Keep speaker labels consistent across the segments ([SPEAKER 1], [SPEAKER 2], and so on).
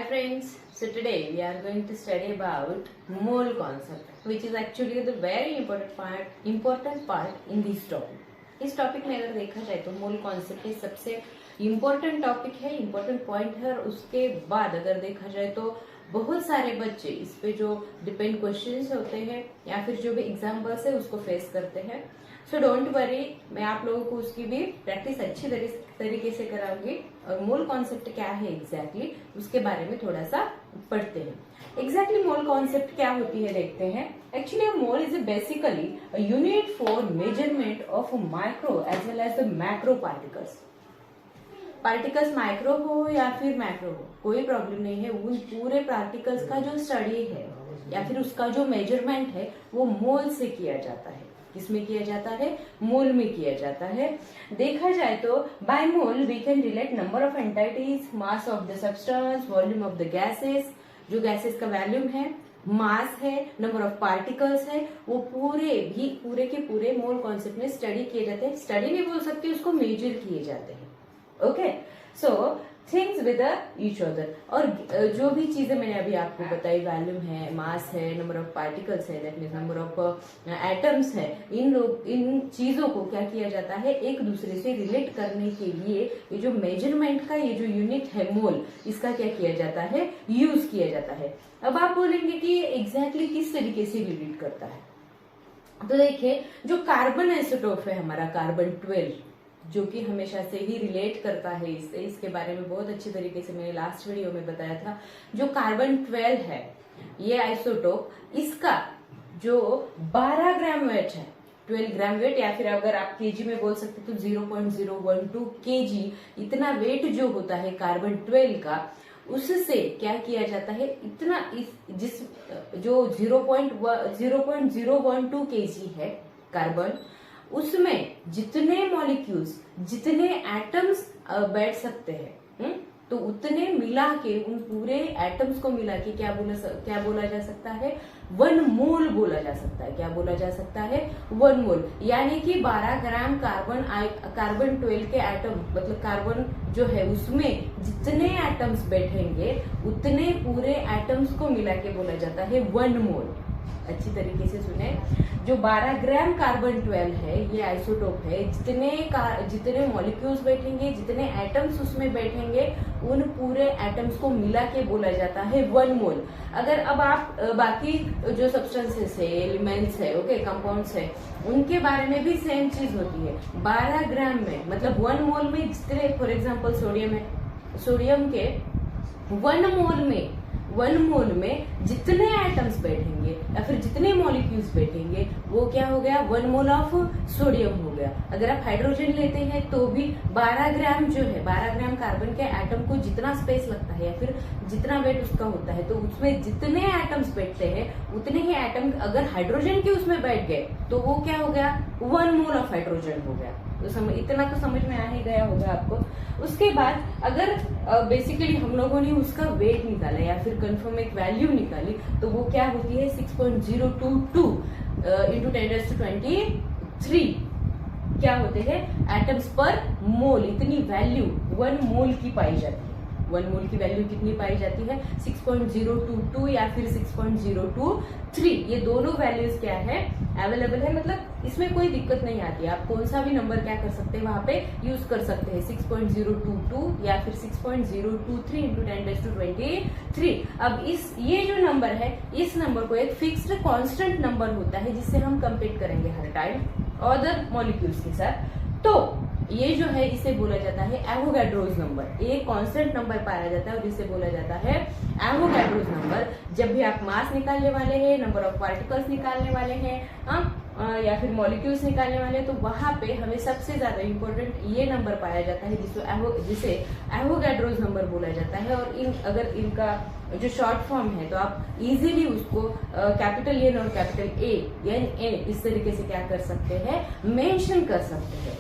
[SPEAKER 1] Hi friends, so today we are going to study about mole concept, which is actually the very important part in this topic. इस topic में अगर देखा जाए तो mole concept ही सबसे important topic है, important point है। और उसके बाद अगर देखा जाए तो बहुत सारे बच्चे इस पे जो डिपेंड क्वेश्चंस होते हैं या फिर जो भी एग्जाम्पल्स है उसको फेस करते हैं। सो डोंट वरी, मैं आप लोगों को उसकी भी प्रैक्टिस अच्छी तरीके से कराऊंगी। और मोल कॉन्सेप्ट क्या है एग्जैक्टली उसके बारे में थोड़ा सा पढ़ते हैं। एग्जैक्टली मोल कॉन्सेप्ट क्या होती है देखते हैं। Actually mole is basically a unit for measurement of micro as well as the macro particles micro हो या फिर मैक्रो हो, कोई प्रॉब्लम नहीं है। उन पूरे पार्टिकल्स का जो स्टडी है या फिर उसका जो मेजरमेंट है वो मोल से किया जाता है। किसमें किया जाता है? मोल में किया जाता है। देखा जाए तो by mole we can relate number of entities, mass of the substance, volume of the gases, जो गैसेस का वॉल्यूम है, मास है, नंबर ऑफ पार्टिकल्स है, वो पूरे के पूरे मोल कॉन्सेप्ट में स्टडी किए जाते हैं। स्टडी नहीं बोल सकते, उसको मेजर किए जाते हैं। Okay, so things with each other. और जो भी चीजें मैंने अभी आपको बताई, वॉल्यूम है, मास है, नंबर ऑफ पार्टिकल्स है, that means number of atoms है, इन चीजों को क्या किया जाता है, एक दूसरे से रिलेट करने के लिए ये जो मेजरमेंट का ये जो यूनिट है मोल, इसका क्या किया जाता है, यूज किया जाता है। अब आप बोलेंगे कि एग्जैक्टली किस तरीके से रिलेट करता है। तो देखिए, जो कार्बन आइसोटोप है हमारा, कार्बन 12, जो कि हमेशा से ही रिलेट करता है इससे, इसके बारे में बहुत अच्छी तरीके से मैंने लास्ट वीडियो में बताया था। जो कार्बन 12 है ये आइसोटोप, इसका जो 12 ग्राम वेट है, 12 ग्राम वेट, या फिर अगर आप केजी में बोल सकते तो 0.012 केजी, इतना वेट जो होता है कार्बन 12 का, उससे क्या किया जाता है, इतना जिस जो 0.012 केजी है कार्बन, उसमें जितने मॉलिक्यूल्स, जितने एटम्स बैठ सकते हैं, तो उतने मिला के, उन पूरे एटम्स को मिला के क्या बोला जा सकता है, 1 मोल बोला जा सकता है। क्या बोला जा सकता है? 1 मोल। यानी कि 12 ग्राम कार्बन 12 के एटम, मतलब कार्बन जो है उसमें जितने एटम्स बैठेंगे उतने पूरे एटम्स को मिला के बोला जाता है 1 मोल। अच्छी तरीके से सुने, जो 12 ग्राम कार्बन 12 है ये आइसोटोप है, जितने मॉलिक्यूल्स बैठेंगे, जितने एटम्स उसमें बैठेंगे, उन पूरे एटम्स को मिला के बोला जाता है 1 मोल। अगर अब आप बाकी जो सब्सटेंसेस है, एलिमेंट्स है, ओके, कंपाउंड्स है, उनके बारे में भी सेम चीज होती है। 12 ग्राम में मतलब 1 मोल में जितने, फॉर एग्जाम्पल सोडियम है, सोडियम के 1 मोल में जितने एटम्स बैठेंगे या फिर जितने मॉलिक्यूल्स बैठेंगे वो क्या हो गया, 1 मोल ऑफ सोडियम हो गया। अगर आप हाइड्रोजन लेते हैं तो भी 12 ग्राम जो है, 12 ग्राम कार्बन के एटम को जितना स्पेस लगता है या फिर जितना वेट उसका होता है, तो उसमें जितने एटम्स बैठते हैं उतने ही एटम अगर हाइड्रोजन के उसमें बैठ गए तो वो क्या हो गया, 1 मोल ऑफ हाइड्रोजन हो गया। तो इतना तो समझ में आ ही गया होगा आपको। उसके बाद अगर बेसिकली हम लोगों ने उसका वेट निकाला या फिर कंफर्म एक वैल्यू निकाली, तो वो क्या होती है, 6.022 इंटू 10⁻23 क्या होते हैं, एटम्स पर मोल। इतनी वैल्यू 1 मोल की पाई जाती है। 1 मोल की वैल्यू कितनी पाई जाती है, 6.022 या फिर 6.023। ये दोनों वैल्यूज क्या है, अवेलेबल है, मतलब इसमें कोई दिक्कत नहीं आती है। आप कौन सा भी नंबर क्या कर सकते हैं, वहां पे यूज कर सकते हैं, 6.022 या फिर 6.023 इंटू 10⁻23। अब ये जो नंबर है, इस नंबर को एक फिक्स्ड कांस्टेंट नंबर होता है जिससे हम कंपेयर करेंगे हर टाइम अदर मॉलिक्यूल्स के साथ। तो ये जो है इसे बोला जाता है एवोगैड्रोस नंबर। एक कांस्टेंट नंबर पाया जाता है और इसे बोला जाता है एवोगैड्रोस नंबर। जब भी आप मास निकालने वाले हैं, नंबर ऑफ पार्टिकल्स निकालने वाले हैं, या फिर मॉलिक्यूल्स निकालने वाले हैं, तो वहां पे हमें सबसे ज्यादा इंपॉर्टेंट ये नंबर पाया जाता है जिसे एवोगैड्रोस नंबर बोला जाता है। और अगर इनका जो शॉर्ट फॉर्म है तो आप इजीली उसको कैपिटल एन और कैपिटल ए इस तरीके से क्या कर सकते हैं, मेंशन कर सकते हैं।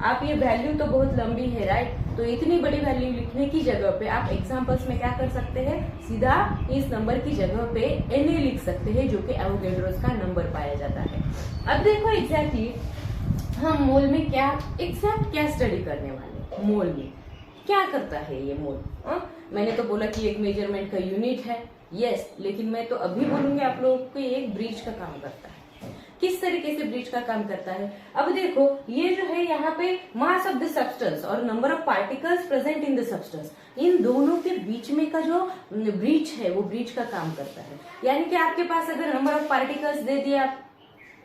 [SPEAKER 1] आप ये वैल्यू तो बहुत लंबी है, राइट, तो इतनी बड़ी वैल्यू लिखने की जगह पे आप एग्जांपल्स में क्या कर सकते हैं, सीधा इस नंबर की जगह पे Na लिख सकते हैं, जो कि एवोगैड्रोस का नंबर पाया जाता है। अब देखो एग्जैक्टली हम मोल में क्या स्टडी करने वाले, मोल में क्या करता है ये मोल? मैंने तो बोला कि एक मेजरमेंट का यूनिट है, यस, लेकिन मैं तो अभी बोलूंगी आप लोगों को एक ब्रीज का काम करता है। किस तरीके से ब्रीज का काम करता है? अब देखो, ये जो है यहाँ पे मास ऑफ द सब्सटेंस और number of particles present in the substance, इन दोनों के बीच में का जो ब्रीज है वो ब्रीज का काम करता है। यानी कि आपके पास अगर नंबर ऑफ पार्टिकल्स दे दिया आप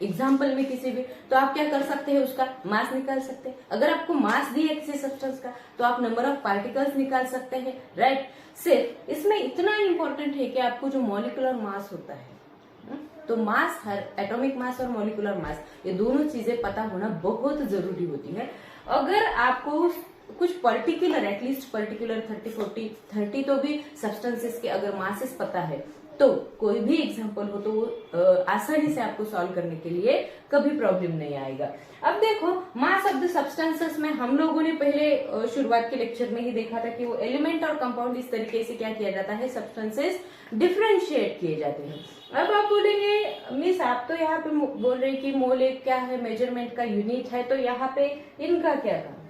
[SPEAKER 1] एग्जाम्पल में किसी भी, तो आप क्या कर सकते हैं, उसका मास निकाल सकते हैं। अगर आपको मास दिया किसी सब्सटेंस का तो आप नंबर ऑफ पार्टिकल्स निकाल सकते हैं, राइट। सिर्फ इसमें इतना इंपॉर्टेंट है कि आपको जो मॉलिक्यूलर मास होता है, तो मास, हर एटॉमिक मास और मॉलिक्यूलर मास, ये दोनों चीजें पता होना बहुत जरूरी होती है। अगर आपको कुछ पर्टिकुलर, एटलीस्ट पर्टिकुलर 30 तो भी सब्सटेंसेस के अगर मासेस पता है तो कोई भी एग्जांपल हो तो वो आसानी से आपको सॉल्व करने के लिए कभी प्रॉब्लम नहीं आएगा। अब देखो, मास ऑफ द सब्सटेंसेस में हम लोगों ने पहले शुरुआत के लेक्चर में ही देखा था कि वो एलिमेंट और कंपाउंड इस तरीके से क्या किया जाता है, सब्सटेंसेस डिफरेंशिएट किए जाते हैं। अब आप बोलेंगे मिस आप तो यहाँ पे बोल रहे कि मोल एक क्या है, मेजरमेंट का यूनिट है, तो यहाँ पे इनका क्या काम?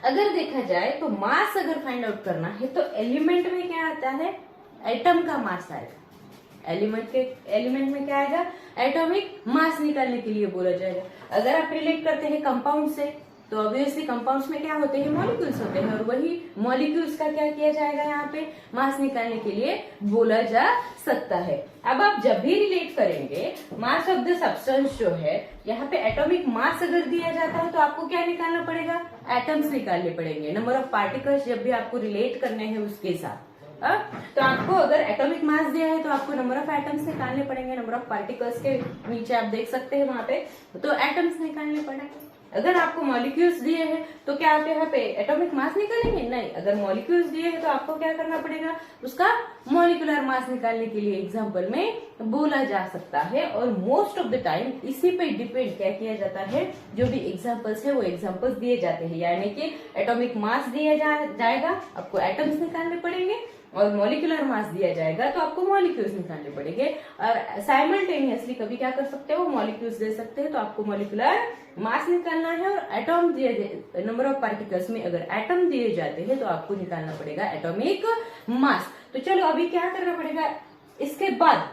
[SPEAKER 1] अगर देखा जाए तो मास अगर फाइंड आउट करना है तो एलिमेंट में क्या आता है, एटम का मास आएगा। एलिमेंट में क्या आएगा, एटॉमिक मास निकालने के लिए बोला जाएगा। अगर आप रिलेट करते हैं कंपाउंड से तो ऑब्वियसली कंपाउंड्स में क्या होते हैं, मॉलिक्यूल्स होते हैं, और वही मॉलिक्यूल्स का क्या किया जाएगा, यहाँ पे मास निकालने के लिए बोला जा सकता है। अब आप जब भी रिलेट करेंगे मास ऑफ द सब्सटेंस जो है, यहाँ पे एटॉमिक मास अगर दिया जाता है तो आपको क्या निकालना पड़ेगा, एटम्स निकालने पड़ेंगे। नंबर ऑफ पार्टिकल्स जब भी आपको रिलेट करने हैं उसके साथ, तो आपको अगर एटॉमिक मास दिया है तो आपको नंबर ऑफ एटम्स निकालने पड़ेंगे। नंबर ऑफ पार्टिकल्स के नीचे आप देख सकते हैं वहां पे, तो एटम्स निकालने पड़ेंगे। अगर आपको मॉलिक्यूल्स दिए हैं तो क्या आप यहाँ पे एटॉमिक मास निकालेंगे? नहीं। अगर मॉलिक्यूल्स दिए हैं तो आपको क्या करना पड़ेगा, उसका मॉलिक्यूलर मास निकालने के लिए एग्जाम्पल में बोला जा सकता है। और मोस्ट ऑफ द टाइम इसी पे डिपेंड क्या किया जाता है, जो भी एग्जाम्पल्स है वो एग्जाम्पल्स दिए जाते हैं। यानी कि एटॉमिक मास दिया जाएगा, आपको एटम्स निकालने पड़ेंगे, और मॉलिक्यूलर मास दिया जाएगा तो आपको मॉलिक्यूल्स निकालने पड़ेंगे। और साइमल्टेनियसली कभी क्या कर सकते हो, मॉलिक्यूल्स दे सकते हैं तो आपको मॉलिक्यूलर मास निकालना है, और एटॉम दिए, नंबर ऑफ पार्टिकल्स में अगर एटम दिए जाते हैं तो आपको निकालना पड़ेगा एटॉमिक मास। तो चलो अभी क्या करना पड़ेगा, इसके बाद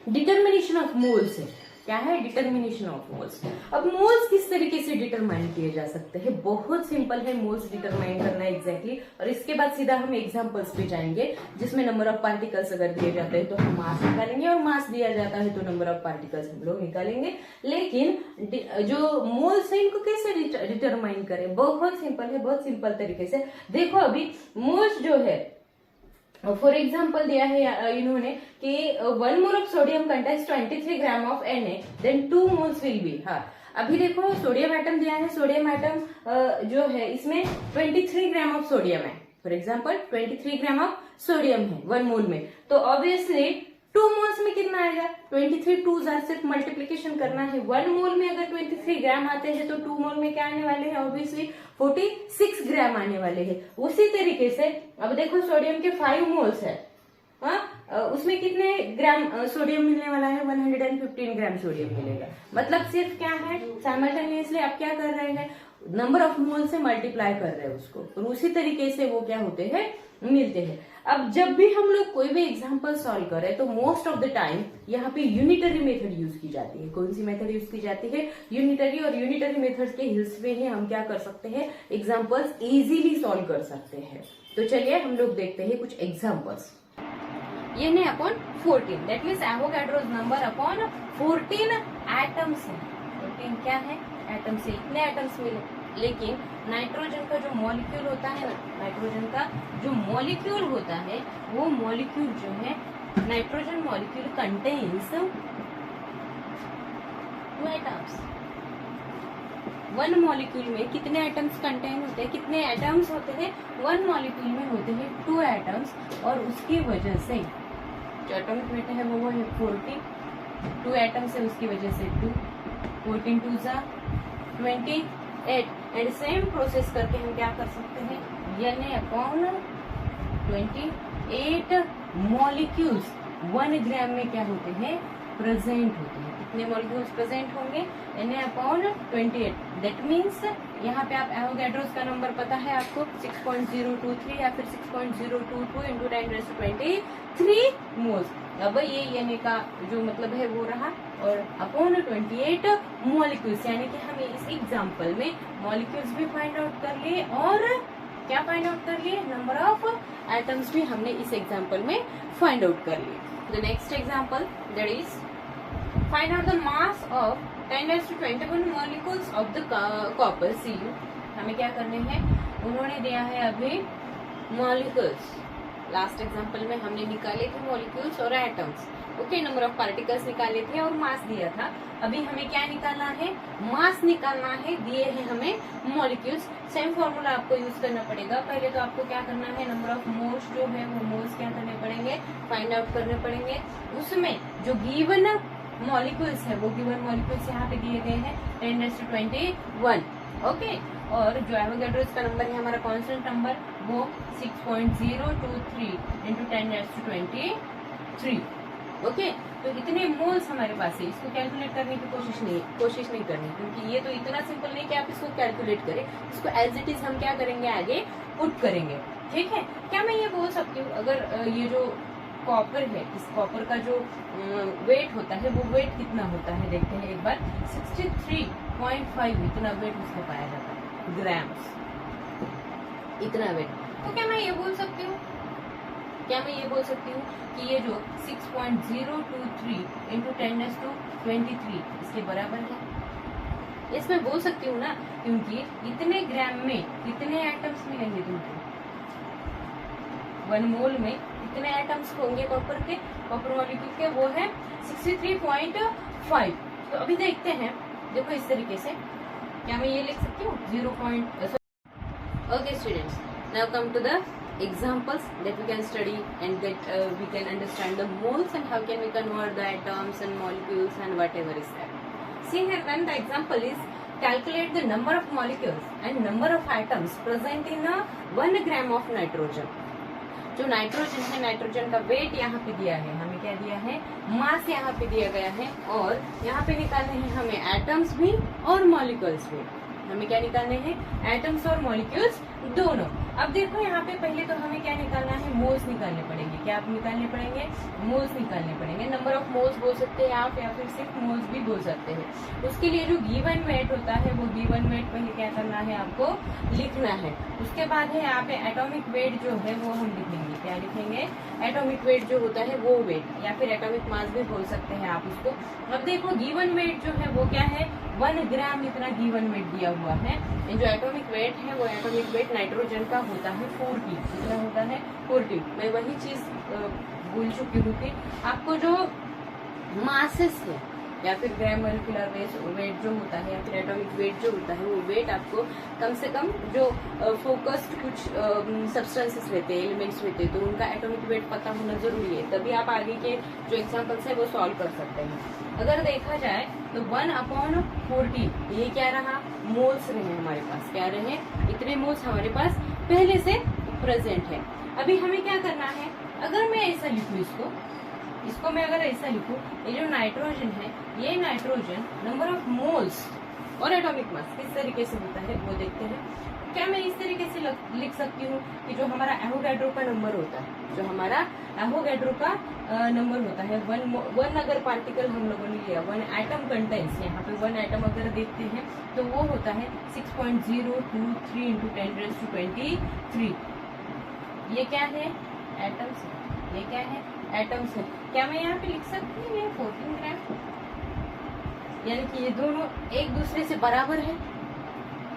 [SPEAKER 1] डिटर्मिनेशन ऑफ मोल्स है। क्या है, डिटर्मिनेशन ऑफ मोल्स। अब मोल्स किस तरीके से डिटरमाइन किए जा सकते हैं, बहुत सिंपल है मोल्स डिटरमाइन करना एग्जैक्टली। और इसके बाद सीधा हम एग्जांपल्स पे जाएंगे, जिसमें नंबर ऑफ पार्टिकल्स अगर दिए जाते हैं तो हम मास निकालेंगे, और मास दिया जाता है तो नंबर ऑफ पार्टिकल्स हम लोग निकालेंगे। लेकिन जो मोल्स है इनको कैसे डिटरमाइन करें, बहुत सिंपल है, बहुत सिंपल तरीके से। देखो अभी मोल्स जो है, फॉर एग्जाम्पल दिया है इन्होंने कि 1 mole of sodium contains 23 gram of Na, then 2 moles will be. हाँ, अभी देखो सोडियम एटम दिया है, सोडियम एटम जो है इसमें 23 ग्राम ऑफ सोडियम है। For example 23 gram of sodium है 1 मोल में, तो ऑब्वियसली 2 मोल्स में कितना आएगा, 23 2 सिर्फ मल्टीप्लीकेशन करना है। 1 मोल में अगर 23 ग्राम आते हैं तो 2 मोल में क्या आने वाले हैं, ऑब्वियसली 46 ग्राम आने वाले हैं। उसी तरीके से अब देखो सोडियम के 5 मोल्स है, उसमें कितने ग्राम सोडियम मिलने वाला है, 115 ग्राम सोडियम मिलेगा। मतलब सिर्फ क्या है, साइमल्टेनियसली आप क्या कर रहे हैं, नंबर ऑफ मोल से मल्टीप्लाई कर रहे हैं उसको, और उसी तरीके से वो क्या होते हैं, मिलते हैं। अब जब भी हम लोग कोई भी एग्जांपल सॉल्व करें तो मोस्ट ऑफ द टाइम यहाँ पे यूनिटरी मेथड यूज की जाती है। कौन सी मेथड यूज की जाती है, यूनिटरी। और यूनिटरी मेथड के हिल्स में ही हम क्या कर सकते हैं, एग्जांपल्स इजीली सॉल्व कर सकते हैं। तो चलिए हम लोग देखते हैं कुछ examples. Na upon 14, that means Avogadro's number upon 14 atoms है। 14 क्या है, एटम्स है, इतने एटम्स मिले। लेकिन नाइट्रोजन का जो मॉलिक्यूल होता है ना, नाइट्रोजन का जो मॉलिक्यूल होता है, वो मॉलिक्यूल जो है, nitrogen molecule contains 2 atoms. 1 molecule में कितने एटम्स कंटेन होते हैं, कितने एटम्स होते हैं, 1 मॉलिक्यूल में होते हैं 2 एटम्स। और उसकी वजह से जो एटॉमिक वेट है वो है 40, 2 एटम्स है उसकी वजह से 2, 14 2 जा 28। एंड सेम प्रोसेस करके हम क्या कर सकते हैं, Na अपॉन 28 मॉलिक्यूल्स 1 ग्राम में क्या होते हैं, प्रेजेंट होते हैं। कितने मॉलिक्यूल्स प्रेजेंट होंगे? Na/28। दैट मीन्स यहाँ पे आप एवोगैड्रोस का नंबर पता है आपको 6.023 या फिर 6.022 इंटू 10⁻23 मोल्स। अब ये Na का जो मतलब है वो रहा, और अपॉन 28 मॉलिक्यूल्स, यानी कि हमें इस एग्जाम्पल में मॉलिक्यूल्स भी फाइंड आउट कर लिए और क्या फाइंड आउट कर लिए, नंबर ऑफ एटम्स भी हमने इस एग्जाम्पल में फाइंड आउट कर लिए। The next example that is find out the mass of 10⁻21 molecules of the copper Cu। हमें क्या करने हैं, उन्होंने दिया है अभी मॉलिक्यूल्स, लास्ट एग्जाम्पल में हमने निकाले थे मॉलिक्यूल्स और atoms, okay, number of particles निकाले थे और मास दिया था। अभी हमें क्या निकालना है, मास निकालना है, दिए हैं हमें मॉलिक्यूल्स। सेम फॉर्मूला आपको यूज करना पड़ेगा। पहले तो आपको क्या करना है, नंबर ऑफ मोल्स जो है वो मोल्स क्या करने पड़ेंगे, फाइंड आउट करने पड़ेंगे। उसमें जो गिवन मॉलिक्यूल्स है वो गिवन मॉलिक्यूल्स यहाँ पे दिए गए हैं 10⁻21, ओके। और जो एवोगैड्रोस का नंबर है हमारा कांस्टेंट नंबर वो 6.023 इंटू 10⁻23, ओके। तो इतने मोल्स हमारे पास है, इसको कैलकुलेट करने की कोशिश नहीं करनी, क्योंकि ये तो इतना सिंपल नहीं कि आप इसको कैलकुलेट करें। इसको एज इट इज हम क्या करेंगे, आगे पुट करेंगे, ठीक है। क्या मैं ये बोल सकती हूँ, अगर ये जो कॉपर है, इस कॉपर का जो वेट होता है वो वेट कितना होता है देखते हैं एक बार, 63.5 इतना वेट उसको पाया जाता है, ग्राम्स, इतना वेट। तो क्या मैं ये बोल सकती हूँ, कि ये जो 6.023 इंटू 10⁻23 इसके बराबर है? इसमें बोल सकती हूँ ना, क्योंकि इतने ग्राम में कितने एटम्स मिलेंगे तुमको, 1 मोल में कितने एटम्स होंगे कॉपर के, कॉपर मॉलिक्यूल के, वो है 63.5। तो अभी देखते हैं, देखो इस तरीके से, क्या मैं ये लिख सकती हूँ 0. Okay students, now come to the examples that we can study and that we can understand the moles and how can we convert the atoms and molecules and whatever is that. See here, when the example is calculate the number of molecules and number of atoms present in a 1 gram of nitrogen. जो nitrogen है, nitrogen का wait यहाँ पे दिया है, हमें क्या दिया है, मास यहाँ पे दिया गया है, और यहाँ पे निकालने हैं हमें एटम्स भी और मॉलिक्यूल्स भी। हमें क्या निकालने हैं, एटम्स और मॉलिक्यूल्स दोनों। अब देखो यहाँ पे पहले तो हमें क्या निकालना है, मोल्स निकालने पड़ेंगे। क्या आप निकालने पड़ेंगे, मोल्स निकालने पड़ेंगे। नंबर ऑफ मोल्स बोल सकते हैं आप, या फिर सिर्फ मोल्स भी बोल सकते हैं। उसके लिए जो गिवन वेट होता है वो गिवन वेट पहले क्या करना है, आपको लिखना है। उसके बाद है यहाँ पे एटॉमिक वेट जो है वो हम लिखेंगे। क्या लिखेंगे, एटॉमिक वेट जो होता है वो वेट, या फिर एटॉमिक मास भी बोल सकते हैं आप उसको। अब देखो गिवन वेट जो है वो क्या है, 1 ग्राम इतना गिवन वेट दिया हुआ है। जो एटॉमिक वेट है वो एटॉमिक वेट नाइट्रोजन का होता है 40। कितना होता है, 40। मैं वही चीज भूल चुकी हूँ कि आपको जो मासेस है या फिर ग्राम मोलिकुलर वेट जो होता है या फिर एटॉमिक वेट जो होता है वो वेट आपको कम से कम जो फोकस्ड कुछ सब्सटेंसेस रहते हैं, एलिमेंट्स रहते हैं, तो उनका एटॉमिक वेट पता होना जरूरी है, तभी आप आगे के जो एग्जांपल्स है वो सॉल्व कर सकते हैं। अगर देखा जाए तो 1/40 ये क्या रहा, मोल्स रहे हमारे पास। क्या रहे, इतने मोल्स हमारे पास पहले से प्रेजेंट है। अभी हमें क्या करना है, अगर मैं ऐसा लिखूं इसको मैं अगर ऐसा लिखूं, ये जो नाइट्रोजन है, ये नाइट्रोजन नंबर ऑफ मोल्स और एटॉमिक मास किस तरीके से होता है वो देखते हैं। क्या मैं इस तरीके से लिख सकती हूँ कि जो हमारा एवोगैड्रो का नंबर होता है, जो हमारा एवोगैड्रो का नंबर होता है, वन अगर पार्टिकल हम लोगों ने लिया, 1 एटम कंटेंट्स, यहाँ पे 1 एटम अगर देखते हैं तो वो होता है 6.023 इंटू 10⁻23। ये क्या है, एटम्स है। ये क्या है, एटम्स है। क्या मैं यहाँ पे लिख सकती हूँ ये 14 ग्राम, यानी कि ये दोनों एक दूसरे से बराबर है,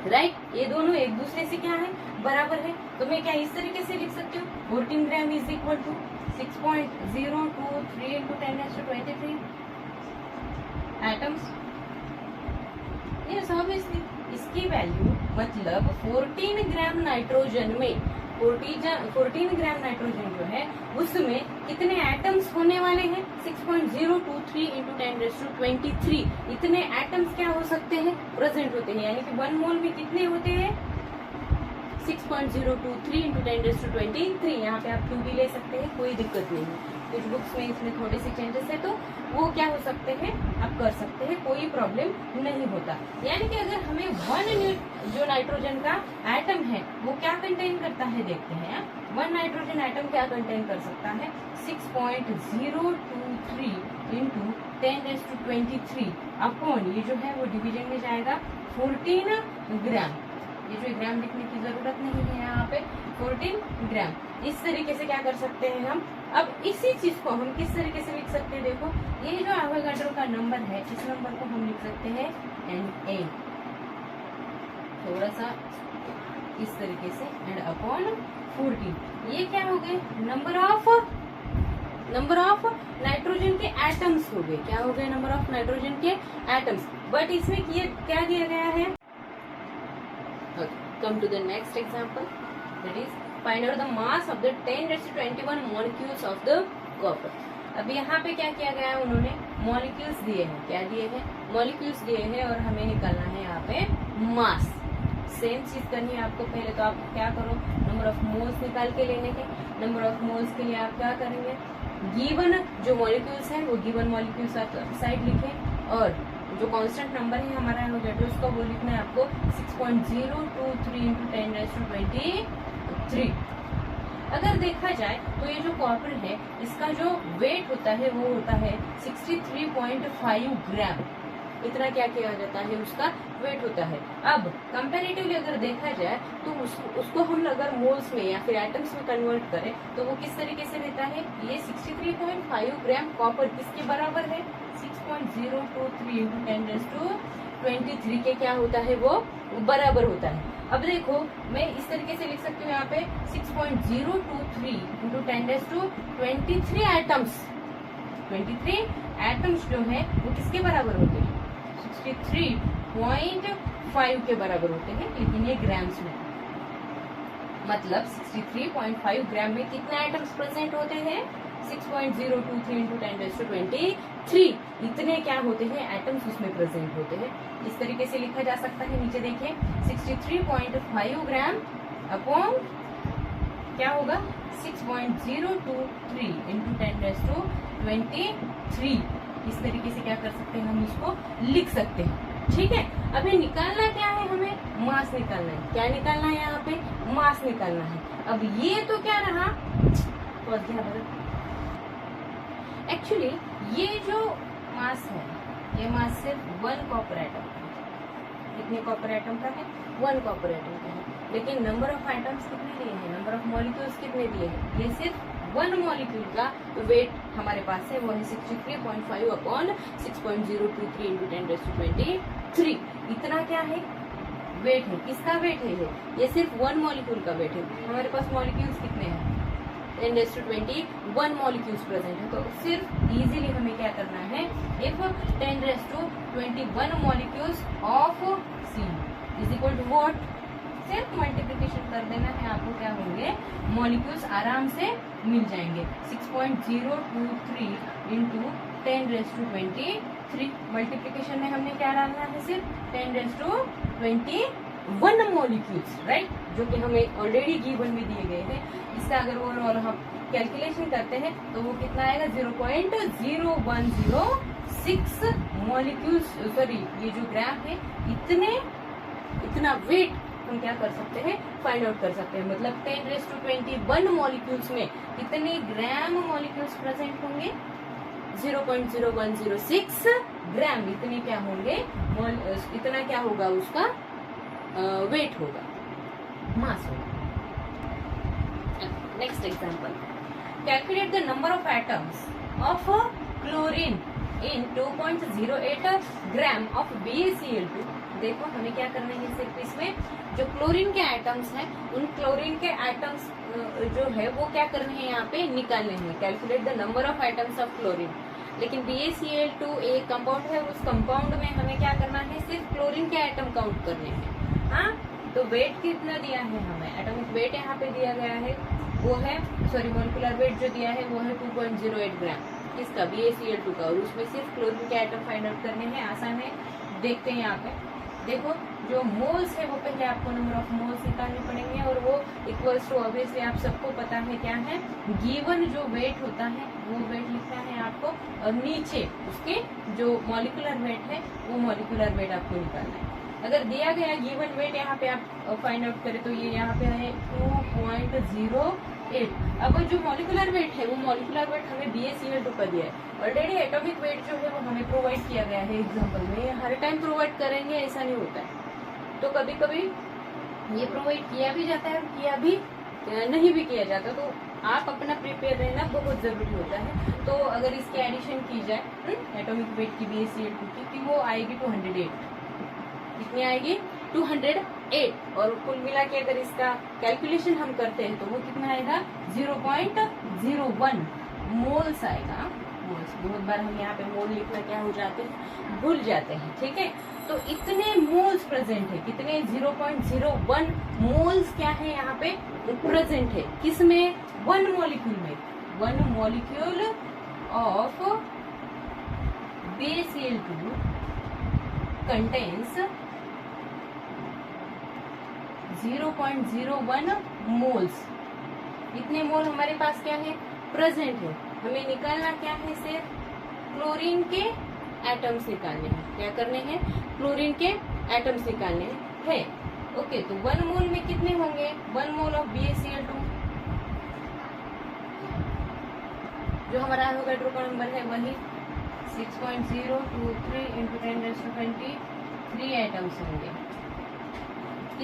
[SPEAKER 1] राइट। ये दोनों एक दूसरे से क्या है, बराबर है। तो मैं क्या इस तरीके से लिख सकती हूँ, 14 gram is equal to 6.023 into 10⁻23 atoms. ये ऑब्वियसली इसकी वैल्यू मतलब 14 ग्राम नाइट्रोजन में 14 ग्राम नाइट्रोजन जो है उसमें कितने एटम्स होने वाले हैं, 6.023 इंटू 10⁻23 इतने एटम्स क्या हो सकते हैं, प्रेजेंट होते हैं। यानी कि 1 मोल में कितने होते हैं, 6.023 इंटू 10⁻23। यहाँ पे आप क्यों भी ले सकते हैं, कोई दिक्कत नहीं है। कुछ बुक्स में इसमें थोड़े से चेंजेस है, तो वो क्या हो सकते हैं, आप कर सकते हैं, कोई प्रॉब्लम नहीं होता। यानी कि अगर हमें जो नाइट्रोजन का एटम है वो क्या कंटेन करता है, देखते हैं। वन नाइट्रोजन एटम क्या कंटेन कर सकता है, 6.023 इंटू 10⁻23 अपॉन, ये जो है वो डिवीजन में जाएगा 14 ग्राम। ये जो ग्राम लिखने की जरूरत नहीं है यहाँ पे, 14 ग्राम। इस तरीके से क्या कर सकते हैं हम। अब इसी चीज को हम किस तरीके से लिख सकते हैं, देखो ये जो एवोगाड्रो का नंबर है, इस नंबर को हम लिख सकते हैं Na, थोड़ा सा इस तरीके से, एंड अपॉन 14। ये क्या हो गए, नंबर ऑफ नाइट्रोजन के एटम्स हो गए। क्या हो गए, नंबर ऑफ नाइट्रोजन के एटम्स। बट इसमें क्या दिया गया है, come to the next example, that is find out the mass of the 10⁻21 molecules of the copper। अब यहाँ पे क्या किया गया है, उन्होंने मॉलिक्यूल्स दिए हैं, क्या दिए हैं, मॉलिक्यूल्स दिए हैं, और हमें निकालना है यहाँ पे मास। सेम चीज करनी है आपको। पहले तो आप क्या करो, नंबर ऑफ मोल्स निकाल के लेने के। नंबर ऑफ मोल्स के लिए आप क्या करेंगे, गिवन जो मॉलिक्यूल्स हैं वो गिवन मॉलिक्यूल्स आप साइड लिखें, और जो कांस्टेंट नंबर है हमारा एवोगाड्रो, उसका वो लिखना है आपको 6.023 इंटू 10⁻23। अगर देखा जाए तो ये जो कॉपर है, इसका जो वेट होता है वो होता है 63.5 ग्राम। इतना क्या किया जाता है, उसका वेट होता है। अब कंपैरेटिवली अगर देखा जाए तो उसको हम अगर मोल्स में या फिर एटम्स में कन्वर्ट करें तो वो किस तरीके से रहता है, ये 63.5 ग्राम कॉपर किसके बराबर है, 6.023 इंटू 10⁻23 के क्या होता है, वो बराबर होता है। अब देखो मैं इस तरीके से लिख सकती हूँ यहाँ पे 6.023 इंटू 10⁻23 एटम्स। 23 एटम्स जो है वो किसके बराबर होते हैं, 63.5 के बराबर होते हैं, लेकिन ये ग्राम्स में, मतलब 63.5 ग्राम में कितने एटम्स प्रेजेंट होते हैं, 6.023 इंटू 10⁻23 इतने क्या होते हैं, एटम्स उसमें प्रेजेंट होते हैं। इस तरीके से लिखा जा सकता है। नीचे देखिए 63.5 ग्राम अपॉन क्या होगा, 6.023 इंटू 10⁻23। इस तरीके से क्या कर सकते हैं, हम इसको लिख सकते हैं। ठीक है, अभी निकालना क्या है, हमें मास निकालना है। क्या निकालना है, यहाँ पे मास निकालना है। अब ये तो क्या रहा, एक्चुअली ये जो मास है, ये मास सिर्फ 1 कॉपर एटम का है। कितने कॉपर एटम का है, 1 कॉपर एटम का है। लेकिन नंबर ऑफ एटम्स कितने दिए हैं, नंबर ऑफ मॉलिक्यूल्स कितने दिए हैं, ये सिर्फ 1 मॉलिक्यूल का वेट हमारे पास है, वो है 63.5 अपॉन 6.023 इंटू 10⁻23। इतना क्या है, वेट है। किसका वेट है ये सिर्फ 1 मॉलिक्यूल का वेट है। हमारे पास मॉलिक्यूल्स कितने हैं, 10⁻21 मॉलिक्यूल्स प्रेजेंट है। तो सिर्फ इजीली हमें क्या करना है, if 10⁻21 molecules of C is equal to what, सिर्फ मल्टीप्लिकेशन कर देना है, आपको क्या होंगे, मॉलिक्यूल्स आराम से मिल जाएंगे। 6.023 इंटू 10⁻23 मल्टीप्लिकेशन में हमने क्या डालना है, सिर्फ 10⁻21 मॉलिक्यूल्स, राइट, जो कि हमें ऑलरेडी गिवन में दिए गए हैं। इसका अगर और हम कैलकुलेशन करते हैं तो वो कितना आएगा, 0.0106 मॉलिक्यूल्स, सॉरी ये जो ग्राम है, इतना वेट हम क्या कर सकते हैं, फाइंड आउट कर सकते हैं। मतलब 10⁻21 मॉलिक्यूल्स में कितने ग्राम मॉलिक्यूल्स प्रेजेंट होंगे, 0.0106 ग्राम। इतने क्या होंगे, इतना क्या होगा, उसका वेट होगा, मास होगा। Next example, calculate the number of atoms of chlorine in 2.08 gram of BaCl2। देखो हमें क्या करना है, सिर्फ इसमें जो क्लोरीन के एटम्स हैं, उन क्लोरीन के एटम्स जो है वो क्या करने हैं, यहाँ पे निकालने हैं। Calculate the number of atoms of chlorine. लेकिन BaCl2 एक कंपाउंड है, उस कंपाउंड में हमें क्या करना है, सिर्फ क्लोरीन के एटम काउंट करने हैं। हाँ, तो वेट कितना दिया है हमें, एटॉमिक वेट यहाँ पे दिया गया है, वो है, सॉरी मॉलिक्यूलर वेट जो दिया है वो है 2.08 ग्राम, किसका, BaCl2 का। और उसमें सिर्फ क्लोरीन के एटम फाइंड आउट करने हैं, आसान है। देखते हैं यहाँ पे, देखो जो मोल्स है वो पहले आपको नंबर ऑफ मोल्स निकालने पड़ेंगे, और वो इक्वल्स टू ऑब्वियसली आप सबको पता है क्या है, गिवन जो वेट होता है वो वेट लिखना है आपको, और नीचे उसके जो मॉलिक्यूलर वेट है वो मॉलिक्यूलर वेट आपको निकालना है। अगर दिया गया गिवन वेट यहाँ पे आप फाइंड आउट करें तो ये यहाँ पे है 2.08। अब जो मॉलिक्यूलर वेट है वो मॉलिक्यूलर वेट हमें BaCl2 का दिया है। ऑलरेडी एटॉमिक वेट जो है वो हमें प्रोवाइड किया गया है एग्जाम्पल में, हर टाइम प्रोवाइड करेंगे ऐसा नहीं होता है, तो कभी कभी ये प्रोवाइड किया भी जाता है और किया भी नहीं भी किया जाता, तो आप अपना प्रिपेयर रहना बहुत जरूरी होता है। तो अगर इसकी एडिशन की जाए एटॉमिक वेट की BaCl2 की वो आएगी 208। कितनी आएगी 208, और कुल मिला के अगर इसका कैलकुलेशन हम करते हैं तो वो कितना आएगा 0.01 मोल्स आएगा। मोल्स बहुत बार हम यहाँ पे मोल लिखना क्या हो जाते हैं, भूल जाते हैं, ठीक है। तो इतने मोल्स प्रेजेंट है, कितने 0.01 मोल्स क्या है यहाँ पे प्रेजेंट है, किसमें, वन मॉलिक्यूल में। One molecule of BaCl2 contains 0.01 moles. इतने मोल हमारे पास क्या है, प्रेजेंट है। हमें निकालना क्या है, सिर्फ क्लोरीन के एटम्स निकालने हैं। क्या करने हैं, क्लोरीन के एटम्स निकालने हैं। ओके, तो 1 मोल में कितने होंगे, 1 मोल ऑफ BaCl2 जो हमारा एवोगाड्रो का नंबर है वही 6.023 इंटू 10⁻23 एटम्स होंगे।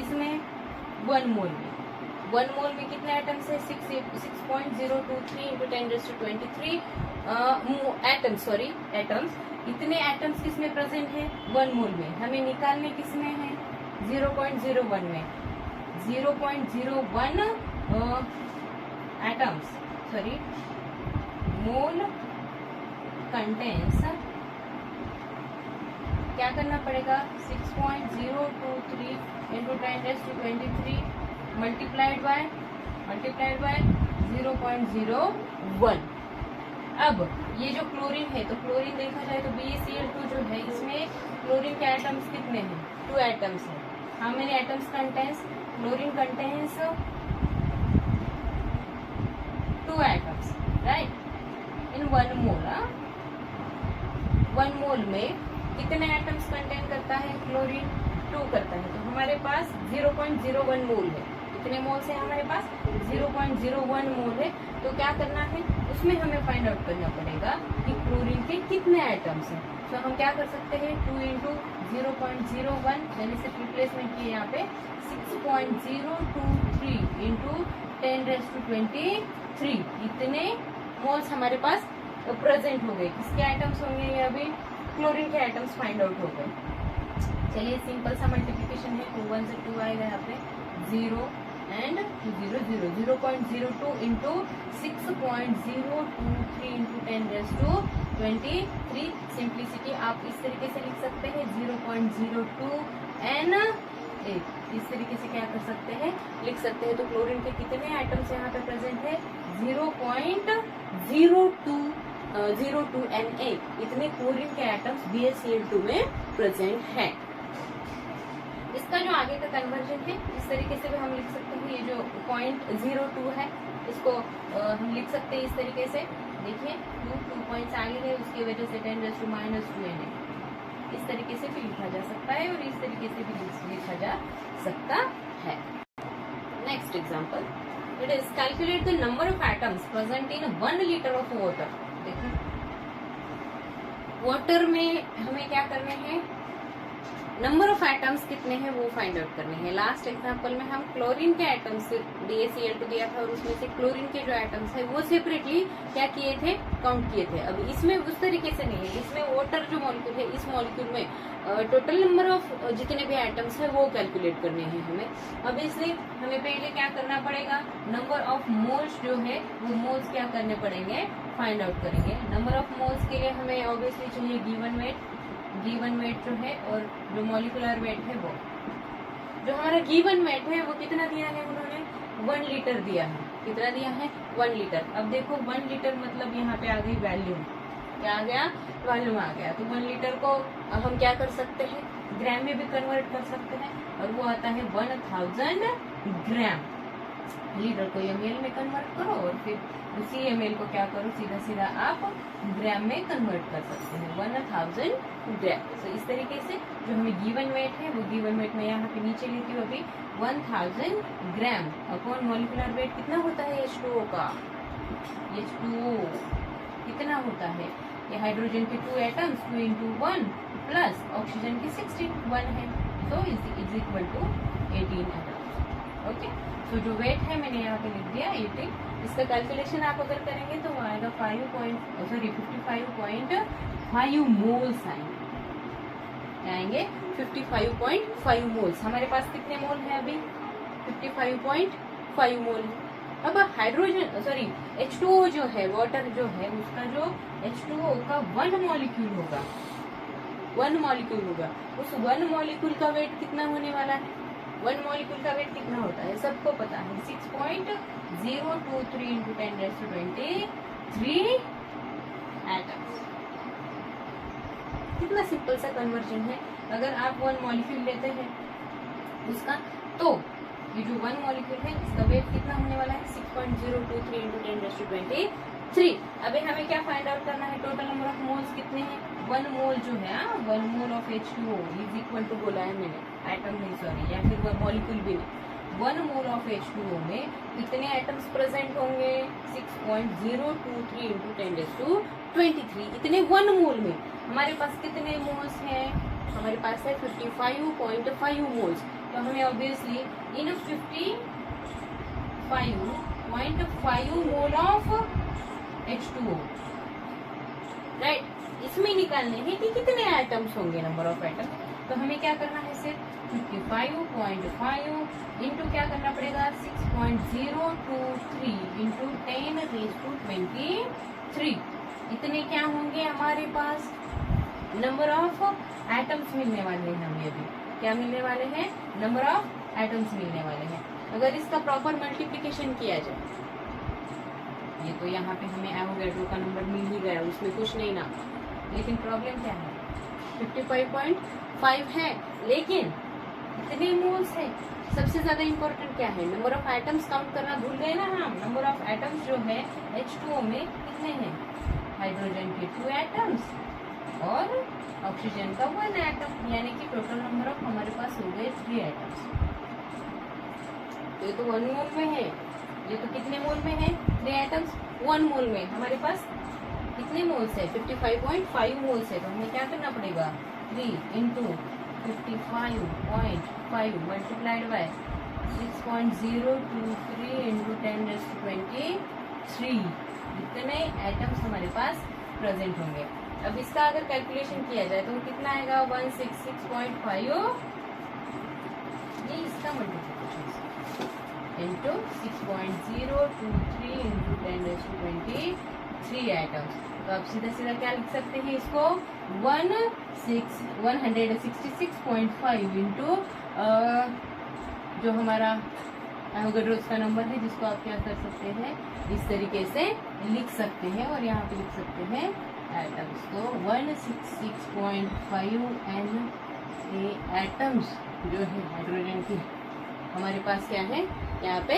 [SPEAKER 1] इसमें 1 मोल में, 1 मोल में कितने एटम्स है, 6.023 इंटू 10⁻23 एटम्स। इतने एटम्स किसमें प्रेजेंट है, 1 मोल में। हमें निकालने किसमें है, 0.01 में। 0.01 एटम्स मोल कंटेंस, क्या करना पड़ेगा, 6.023 इंटू 10⁻23 मल्टीप्लाइड बाय 0.01। अब ये जो क्लोरीन है, तो क्लोरीन देखा जाए तो BaCl2 जो है इसमें क्लोरीन के एटम्स कितने हैं, 2 एटम्स हैं। How many atoms contains, chlorine contains 2 atoms, right, in 1 mole. 1 mole में कितने एटम्स कंटेन करता है, क्लोरीन 2 करता है। तो हमारे पास 0.01 मोल है। कितने मोल्स है हमारे पास, 0.01 मोल है। तो क्या करना है, उसमें हमें फाइंड आउट करना पड़ेगा कि क्लोरीन के कितने एटम्स हैं। तो हम क्या कर सकते हैं, 2 इंटू 0.01 यानी सिर्फ रिप्लेसमेंट किए यहाँ पे 6.023 इंटू 10⁻23 इतने मोल्स हमारे पास प्रेजेंट हो गए। किसके आइटम्स होंगे, ये अभी क्लोरीन के आइटम्स फाइंड आउट हो गए। चलिए सिंपल सा मल्टीप्लिकेशन है, 2 1 से 2 आएगा यहाँ पे 0 एंड 0 0 0.02 इंटू 6.023 इंटू 10⁻23। सिंप्लिसिटी आप इस तरीके से लिख सकते हैं 0.02 एन इस तरीके से क्या कर सकते हैं, लिख सकते हैं। तो क्लोरीन के कितने आइटम्स यहाँ पे प्रेजेंट है, 0.02 Na इतने क्लोरीन के एटम्स BaCl2 में प्रेजेंट है। इसका जो आगे का कन्वर्जन है इस तरीके से भी हम लिख सकते हैं। ये जो 0.02 है इसको हम लिख सकते हैं इस तरीके से, देखिए 2 पॉइंट्स आगे है उसकी वजह से 10⁻² Na इस तरीके से भी लिखा जा सकता है और इस तरीके से भी लिखा जा सकता है। Next example, it is calculate the number of atoms present in 1 litre of water. देखो वाटर में हमें क्या करने हैं, नंबर ऑफ एटम्स कितने हैं वो फाइंड आउट करने हैं। लास्ट एग्जांपल में हम क्लोरीन के एटम्स BaCl2 दिया था और उसमें से क्लोरीन के जो एटम्स है वो सेपरेटली क्या किए थे, काउंट किए थे। अब इसमें उस तरीके से नहीं है, इसमें वाटर जो मॉलिक्यूल है इस मॉलिक्यूल में टोटल नंबर ऑफ जितने भी एटम्स है वो कैलकुलेट करने हैं हमें। अब इसलिए हमें पहले क्या करना पड़ेगा, नंबर ऑफ मोल्स जो है वो मोल्स क्या करने पड़ेंगे, फाइंड आउट करेंगे। नंबर ऑफ मोल्स के लिए हमें ऑब्वियसली चाहिए गिवन वेट जो है और जो मॉलिक्यूलर वेट है वो। जो हमारा गिवन वेट है वो कितना दिया है उन्होंने, 1 लीटर दिया है। कितना दिया है, 1 लीटर। अब देखो 1 लीटर मतलब यहाँ पे आ गई वैल्यू क्या आ गया, वॉल्यूम आ गया। तो 1 लीटर को हम क्या कर सकते हैं, ग्राम में भी कन्वर्ट कर सकते हैं, और वो आता है 1000 ग्राम। लीटर को ml में कन्वर्ट करो और फिर उसी ml को क्या करो, सीधा सीधा आप ग्राम में कन्वर्ट कर सकते हैं, 1000 ग्राम। तो इस तरीके से जो हमें गिवन वेट है वो गिवन वेट में यहाँ पे नीचे लेती हूँ अभी 1000 ग्राम अपॉन मॉलिक्यूलर वेट कितना होता है H2O का, H2O कितना होता है, ये हाइड्रोजन के 2 एटम्स 2 into 1 प्लस ऑक्सीजन की 61 है, तो is equal to 18 atoms. Okay, तो जो वेट है मैंने यहाँ पे लिख दिया 18। इसका कैलकुलेशन आप अगर करेंगे तो वो आएगा 55.5 मोल्स आएंगे, 55.5 मोल्स। हमारे पास कितने मोल है अभी, 55.5 मोल। अब हाइड्रोजन H2O जो है, वाटर जो है, उसका जो H2O का 1 मॉलिक्यूल होगा, 1 मॉलिक्यूल होगा, उस 1 मॉलिक्यूल का वेट कितना होने वाला है, 1 मॉलिक्यूल का वेट कितना होता है सबको पता है, 6.023 into 10⁻23 एटम्स। कितना सिंपल सा कन्वर्जन है। अगर आप 1 मॉलिक्यूल लेते हैं उसका, तो ये जो 1 मॉलिक्यूल है इसका वेट कितना होने वाला है, 6.023 into 10⁻23। अभी हमें क्या फाइंड आउट करना है, टोटल नंबर ऑफ मोल्स कितने हैं, 1 मोल जो है, 1 mole of H2O is equal to, बोला है मैंने, एटम नहीं सॉरी, या फिर 1 मॉलिक्यूल भी नहीं, 1 मोल ऑफ H2O में कितने एटम्स प्रेजेंट होंगे, 6.023 into 10⁻23। इतने 1 मोल में हमारे पास कितने मोल्स हैं, हमारे पास है 55.5 मोल्स। तो हमें obviously in 55.5 mole of H2O, right, इसमें निकालने हैं कि कितने एटम्स होंगे, नंबर ऑफ एटम्स। तो हमें क्या करना है, सिर्फ 55.5 इंटू क्या करना पड़ेगा, 6.023 इंटू 10⁻23। इतने क्या होंगे हमारे पास, नंबर ऑफ एटम्स मिलने वाले हैं हमें। अभी क्या मिलने वाले हैं, नंबर ऑफ एटम्स मिलने वाले हैं। अगर इसका प्रॉपर मल्टीप्लिकेशन किया जाए, ये तो यहाँ पे हमें एवोगैड्रो का नंबर मिल ही गया, उसमें कुछ नहीं ना, लेकिन प्रॉब्लम क्या है, 55.5 है, लेकिन इतने मोल्स है। सबसे ज्यादा इंपॉर्टेंट क्या है, नंबर ऑफ एटम्स काउंट करना भूल गए ना हम। नंबर ऑफ एटम्स जो है H2O में कितने हैं, हाइड्रोजन के 2 एटम्स और ऑक्सीजन का 1 एटम, यानी कि टोटल नंबर ऑफ हमारे पास हो गए 3 एटम्स। तो ये तो 1 मोल में है, ये तो कितने मोल में है, 3 एटम्स 1 मोल में। हमारे पास कितने मोल्स है, 55.5 मोल्स है। तो हमें क्या करना पड़ेगा, 3 into 55.5 मल्टीप्लाइड बाय 6.023 into 10⁻23। इतने एटम्स हमारे पास प्रेजेंट होंगे। अब इसका अगर कैलकुलेशन किया जाए तो कितना आएगा, 166.5, ये इसका मल्टीप्लिकेशन इंटू 6.023 into 10⁻23 एटम्स। तो आप सीधा सीधा क्या लिख सकते हैं इसको, 166.5 इंटू जो हमारा एवोगैड्रोस का नंबर है, जिसको आप क्या कर सकते हैं, इस तरीके से लिख सकते हैं, और यहाँ पे लिख सकते हैं एटम्स। तो 166.5 एटम्स जो है हाइड्रोजन की हमारे पास क्या है, यहाँ पे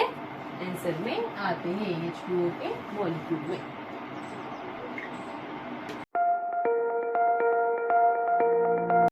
[SPEAKER 1] आंसर में आते हैं H2O के मॉलिक्यूल में।